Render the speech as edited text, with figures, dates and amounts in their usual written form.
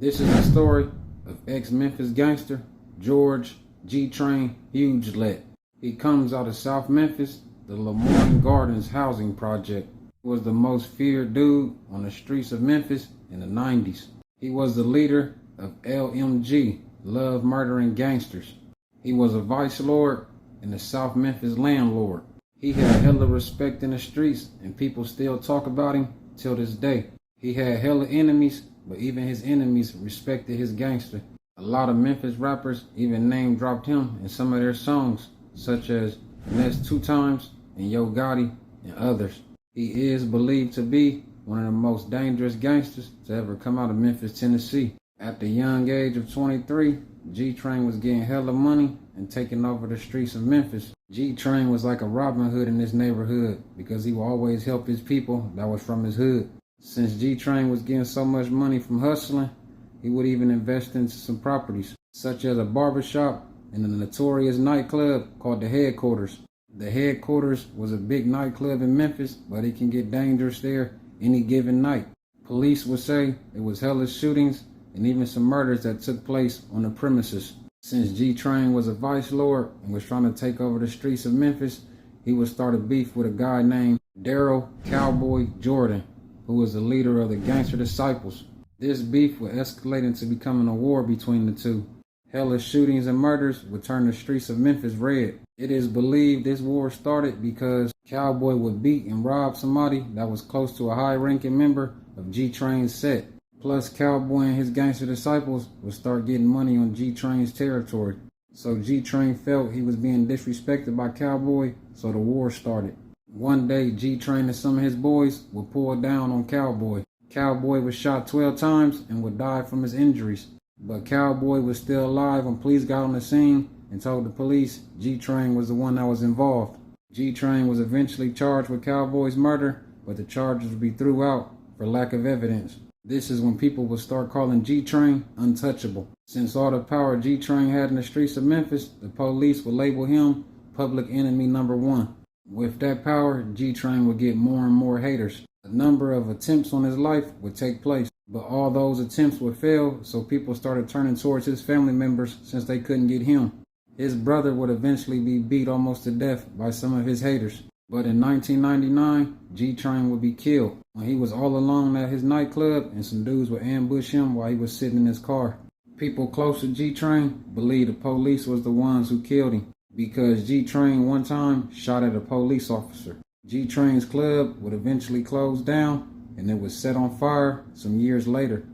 This is the story of ex-Memphis gangster George G-Train HUGELETT. He comes out of South Memphis, the Lemoyne Gardens housing project. He was the most feared dude on the streets of Memphis in the 90s. He was the leader of LMG, Love Murdering Gangsters. He was a vice lord and the South Memphis landlord. He had hella respect in the streets and people still talk about him till this day. He had hella enemies, but even his enemies respected his gangster. A lot of Memphis rappers even name dropped him in some of their songs, such as Finesse 2 Times and Yo Gotti and others. He is believed to be one of the most dangerous gangsters to ever come out of Memphis, Tennessee. At the young age of 23, G-Train was getting hella money and taking over the streets of Memphis. G-Train was like a Robin Hood in this neighborhood because he would always help his people that was from his hood. Since G-Train was getting so much money from hustling, he would even invest into some properties, such as a barbershop and a notorious nightclub called the Headquarters. The Headquarters was a big nightclub in Memphis, but it can get dangerous there any given night. Police would say it was hella shootings and even some murders that took place on the premises. Since G-Train was a vice lord and was trying to take over the streets of Memphis, he would start a beef with a guy named Daryl Cowboy Jordan, who was the leader of the Gangster Disciples. This beef would escalate into becoming a war between the two. Hella shootings and murders would turn the streets of Memphis red. It is believed this war started because Cowboy would beat and rob somebody that was close to a high-ranking member of G-Train's set. Plus, Cowboy and his gangster disciples would start getting money on G-Train's territory. So G-Train felt he was being disrespected by Cowboy, so the war started. One day, G-Train and some of his boys would pull down on Cowboy. Cowboy was shot 12 times and would die from his injuries. But Cowboy was still alive when police got on the scene and told the police G-Train was the one that was involved. G-Train was eventually charged with Cowboy's murder, but the charges would be threw out for lack of evidence. This is when people would start calling G-Train untouchable. Since all the power G-Train had in the streets of Memphis, the police would label him public enemy number 1. With that power, G-Train would get more and more haters. A number of attempts on his life would take place, but all those attempts would fail, so people started turning towards his family members since they couldn't get him. His brother would eventually be beat almost to death by some of his haters. But in 1999, G-Train would be killed when he was all alone at his nightclub and some dudes would ambush him while he was sitting in his car. People close to G-Train believe the police was the ones who killed him because G-Train one time shot at a police officer. G-Train's club would eventually close down and it was set on fire some years later.